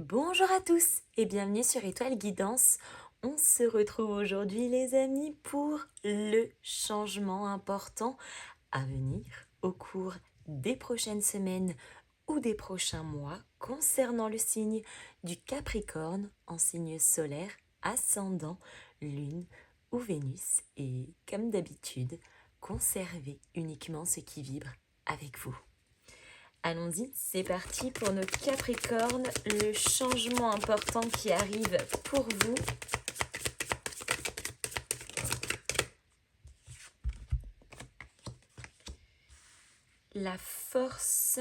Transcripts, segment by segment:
Bonjour à tous et bienvenue sur Étoile Guidance. On se retrouve aujourd'hui les amis pour le changement important à venir au cours des prochaines semaines ou des prochains mois concernant le signe du Capricorne en signe solaire, ascendant, lune ou Vénus. Et comme d'habitude, conservez uniquement ce qui vibre avec vous. Allons-y, c'est parti pour nos Capricornes, le changement important qui arrive pour vous. La force,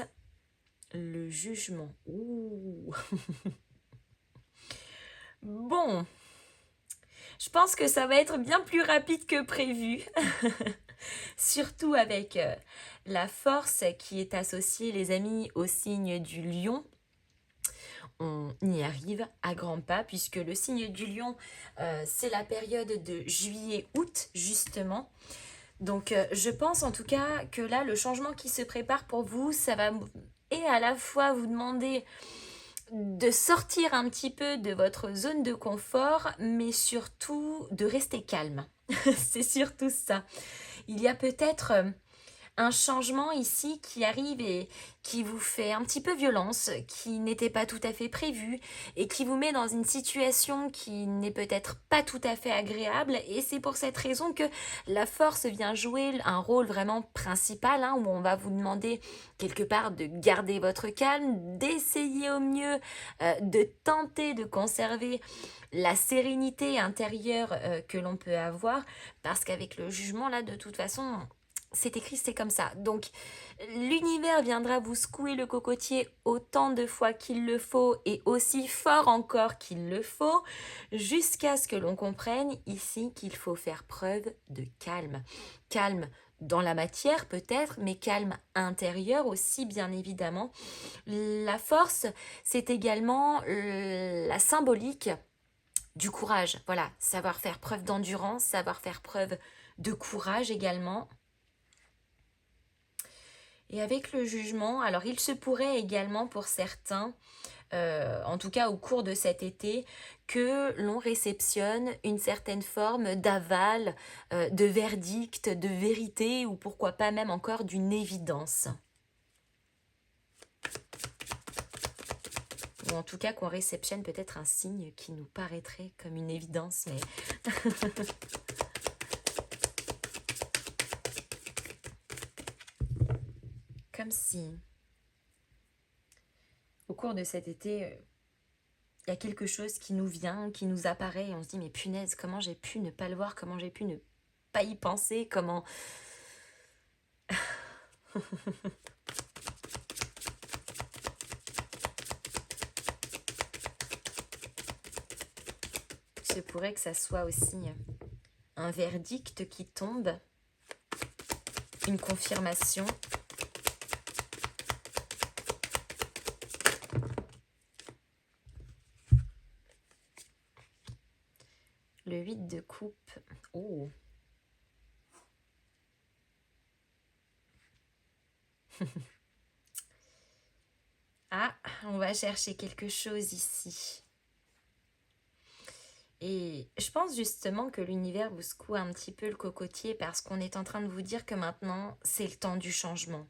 le jugement. Ouh. Bon, je pense que ça va être bien plus rapide que prévu. Surtout avec la force qui est associée, les amis, au signe du lion. On y arrive à grands pas puisque le signe du lion, c'est la période de juillet-août justement. Donc je pense en tout cas que là, le changement qui se prépare pour vous, ça va et à la fois vous demander de sortir un petit peu de votre zone de confort, mais surtout de rester calme. C'est surtout ça. Il y a peut-être un changement ici qui arrive et qui vous fait un petit peu violence, qui n'était pas tout à fait prévu et qui vous met dans une situation qui n'est peut-être pas tout à fait agréable. Et c'est pour cette raison que la force vient jouer un rôle vraiment principal, où on va vous demander quelque part de garder votre calme, d'essayer au mieux de tenter de conserver la sérénité intérieure que l'on peut avoir, parce qu'avec le jugement là, de toute façon, c'est écrit, c'est comme ça. Donc, l'univers viendra vous secouer le cocotier autant de fois qu'il le faut et aussi fort encore qu'il le faut, jusqu'à ce que l'on comprenne ici qu'il faut faire preuve de calme. Calme dans la matière peut-être, mais calme intérieur aussi, bien évidemment. La force, c'est également la symbolique du courage. Voilà, savoir faire preuve d'endurance, savoir faire preuve de courage également. Et avec le jugement, alors il se pourrait également pour certains, en tout cas au cours de cet été, que l'on réceptionne une certaine forme d'aval, de verdict, de vérité ou pourquoi pas même encore d'une évidence. Ou en tout cas qu'on réceptionne peut-être un signe qui nous paraîtrait comme une évidence, mais... comme si, au cours de cet été, il y a quelque chose qui nous vient, qui nous apparaît, et on se dit, mais punaise, comment j'ai pu ne pas le voir, comment j'ai pu ne pas y penser, comment... Il se pourrait que ça soit aussi un verdict qui tombe, une confirmation. Le 8 de coupe. Oh. Ah, on va chercher quelque chose ici. Et je pense justement que l'univers vous secoue un petit peu le cocotier parce qu'on est en train de vous dire que maintenant, c'est le temps du changement.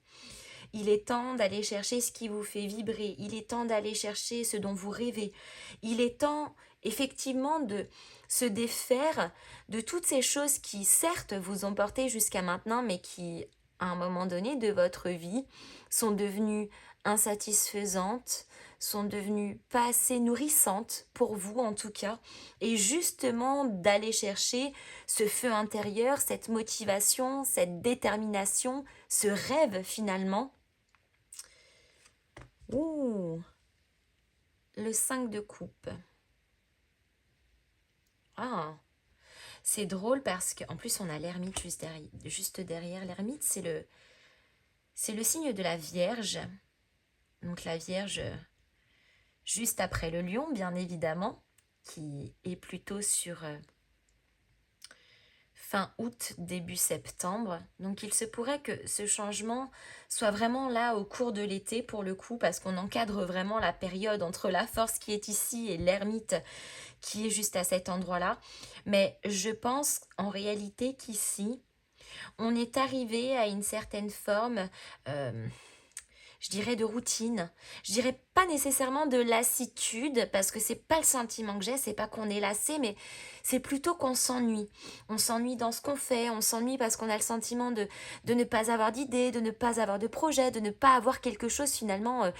Il est temps d'aller chercher ce qui vous fait vibrer. Il est temps d'aller chercher ce dont vous rêvez. Il est temps, effectivement, de se défaire de toutes ces choses qui, certes, vous ont porté jusqu'à maintenant, mais qui, à un moment donné de votre vie, sont devenues insatisfaisantes, sont devenues pas assez nourrissantes, pour vous en tout cas, et justement d'aller chercher ce feu intérieur, cette motivation, cette détermination, ce rêve finalement. Ouh, le 5 de coupe. Ah, c'est drôle parce qu'en plus on a l'ermite juste derrière. L'ermite, c'est le signe de la Vierge. Donc la Vierge, juste après le lion, bien évidemment, qui est plutôt sur fin août, début septembre. Donc il se pourrait que ce changement soit vraiment là au cours de l'été pour le coup, parce qu'on encadre vraiment la période entre la force qui est ici et l'ermite qui est juste à cet endroit-là. Mais je pense en réalité qu'ici, on est arrivé à une certaine forme, euh, je dirais de routine. Je dirais pas nécessairement de lassitude, parce que c'est pas le sentiment que j'ai, c'est pas qu'on est lassé, mais c'est plutôt qu'on s'ennuie. On s'ennuie dans ce qu'on fait, on s'ennuie parce qu'on a le sentiment de ne pas avoir d'idées, de ne pas avoir de projet, de ne pas avoir quelque chose finalement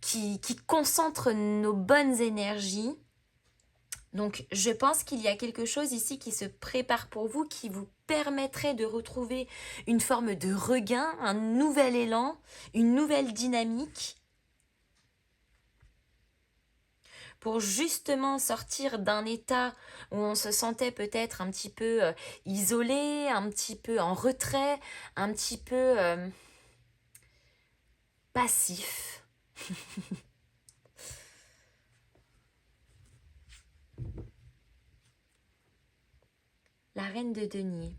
qui concentre nos bonnes énergies. Donc, je pense qu'il y a quelque chose ici qui se prépare pour vous, qui vous permettrait de retrouver une forme de regain, un nouvel élan, une nouvelle dynamique, pour justement sortir d'un état où on se sentait peut-être un petit peu isolé, un petit peu en retrait, un petit peu passif. La reine de denier.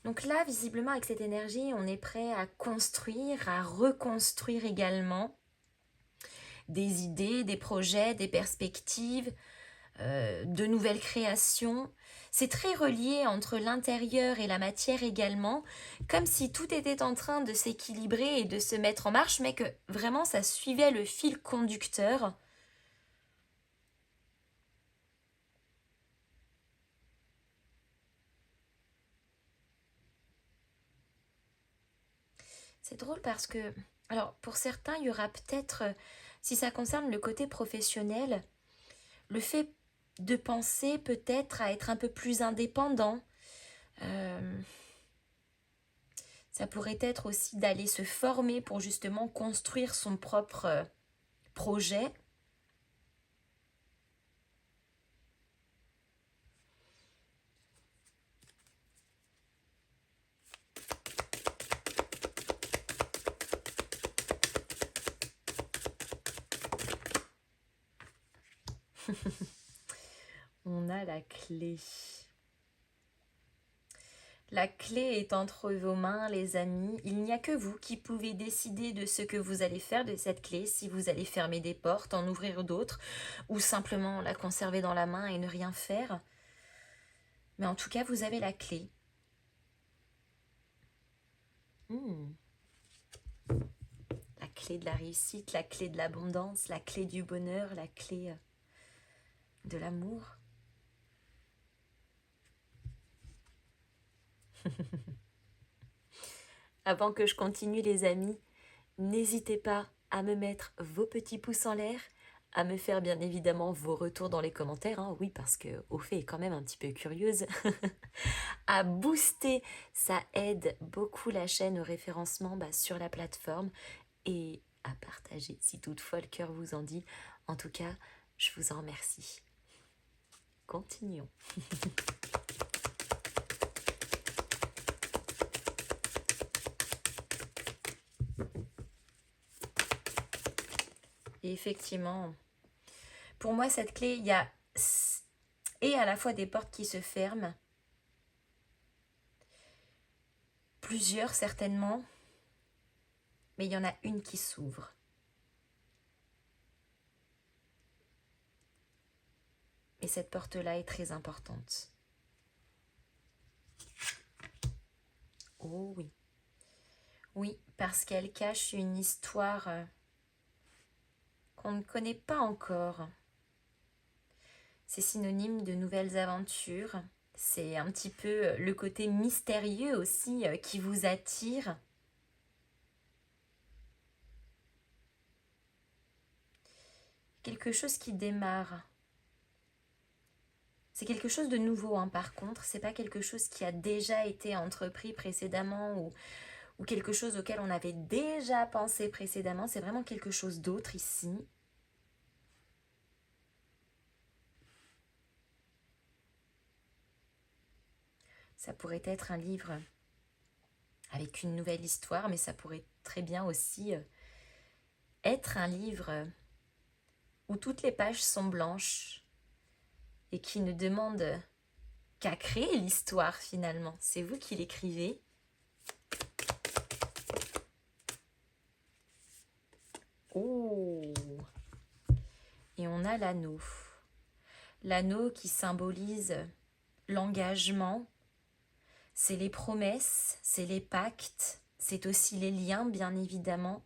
Donc là, visiblement, avec cette énergie, on est prêt à construire, à reconstruire également des idées, des projets, des perspectives, de nouvelles créations. C'est très relié entre l'intérieur et la matière également, comme si tout était en train de s'équilibrer et de se mettre en marche, mais que vraiment ça suivait le fil conducteur. C'est drôle parce que, alors pour certains, il y aura peut-être, si ça concerne le côté professionnel, le fait de penser peut-être à être un peu plus indépendant. Euh, Ça pourrait être aussi d'aller se former pour justement construire son propre projet. On a la clé. La clé est entre vos mains, les amis. Il n'y a que vous qui pouvez décider de ce que vous allez faire de cette clé, si vous allez fermer des portes, en ouvrir d'autres, ou simplement la conserver dans la main et ne rien faire. Mais en tout cas, vous avez la clé. Hmm. La clé de la réussite, la clé de l'abondance, la clé du bonheur, la clé de l'amour. Avant que je continue les amis, n'hésitez pas à me mettre vos petits pouces en l'air, à me faire bien évidemment vos retours dans les commentaires, hein, oui parce que Ophélie est quand même un petit peu curieuse, à booster, ça aide beaucoup la chaîne au référencement sur la plateforme et à partager si toutefois le cœur vous en dit. En tout cas, je vous en remercie. Continuons. Et effectivement, pour moi, cette clé, il y a et à la fois des portes qui se ferment, plusieurs certainement, mais il y en a une qui s'ouvre. Et cette porte-là est très importante. Oh oui. Oui, parce qu'elle cache une histoire qu'on ne connaît pas encore. C'est synonyme de nouvelles aventures. C'est un petit peu le côté mystérieux aussi qui vous attire. Quelque chose qui démarre. C'est quelque chose de nouveau, hein, par contre. C'est pas quelque chose qui a déjà été entrepris précédemment ou quelque chose auquel on avait déjà pensé précédemment. C'est vraiment quelque chose d'autre ici. Ça pourrait être un livre avec une nouvelle histoire, mais ça pourrait très bien aussi être un livre où toutes les pages sont blanches et qui ne demande qui a créé l'histoire finalement. C'est vous qui l'écrivez. Oh! Et on a l'anneau. L'anneau qui symbolise l'engagement, c'est les promesses, c'est les pactes, c'est aussi les liens, bien évidemment.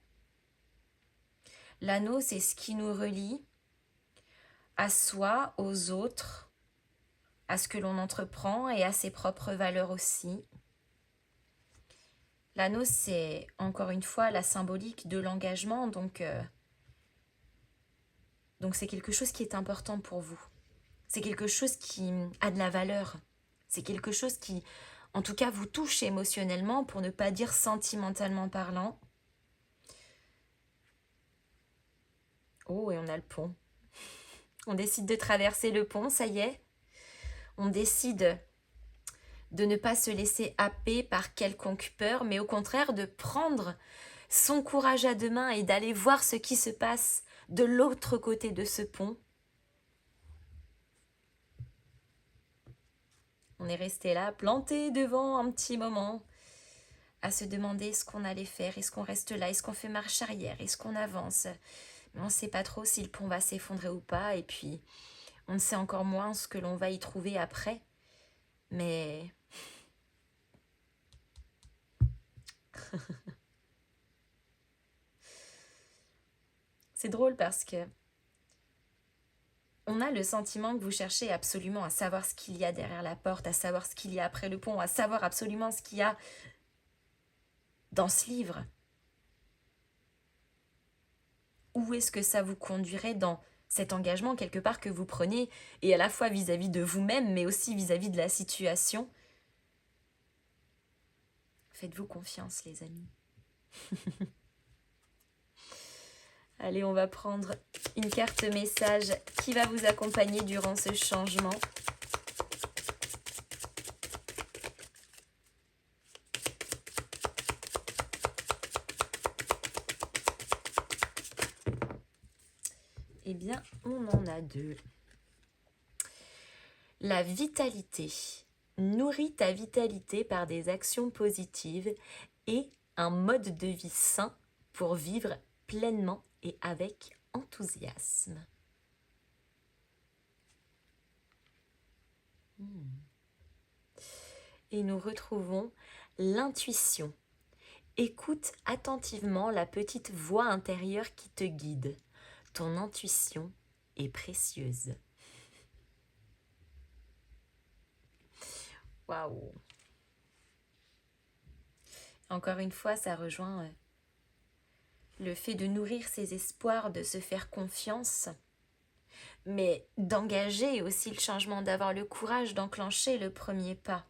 L'anneau, c'est ce qui nous relie à soi, aux autres, à ce que l'on entreprend et à ses propres valeurs aussi. L'anneau, c'est encore une fois la symbolique de l'engagement, donc c'est quelque chose qui est important pour vous. C'est quelque chose qui a de la valeur. C'est quelque chose qui, en tout cas, vous touche émotionnellement, pour ne pas dire sentimentalement parlant. Oh, et on a le pont. On décide de traverser le pont, ça y est. On décide de ne pas se laisser happer par quelconque peur, mais au contraire de prendre son courage à deux mains et d'aller voir ce qui se passe de l'autre côté de ce pont. On est resté là, planté devant un petit moment, à se demander ce qu'on allait faire. Est-ce qu'on reste là? Est-ce qu'on fait marche arrière? Est-ce qu'on avance? Mais on ne sait pas trop si le pont va s'effondrer ou pas. Et puis, on ne sait encore moins ce que l'on va y trouver après. Mais... c'est drôle parce que on a le sentiment que vous cherchez absolument à savoir ce qu'il y a derrière la porte, à savoir ce qu'il y a après le pont, à savoir absolument ce qu'il y a dans ce livre. Où est-ce que ça vous conduirait dans cet engagement quelque part que vous prenez, et à la fois vis-à-vis de vous-même, mais aussi vis-à-vis de la situation? Faites-vous confiance, les amis. Allez, on va prendre une carte message qui va vous accompagner durant ce changement. Eh bien, on en a deux. La vitalité. Nourris ta vitalité par des actions positives et un mode de vie sain pour vivre pleinement et avec enthousiasme. Et nous retrouvons l'intuition. Écoute attentivement la petite voix intérieure qui te guide. Ton intuition est précieuse. Waouh! Encore une fois, ça rejoint le fait de nourrir ses espoirs, de se faire confiance, mais d'engager aussi le changement, d'avoir le courage d'enclencher le premier pas.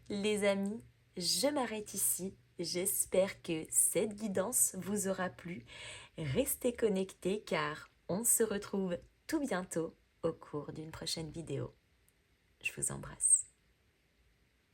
Les amis, je m'arrête ici. J'espère que cette guidance vous aura plu. Restez connectés car on se retrouve tout bientôt au cours d'une prochaine vidéo. Je vous embrasse.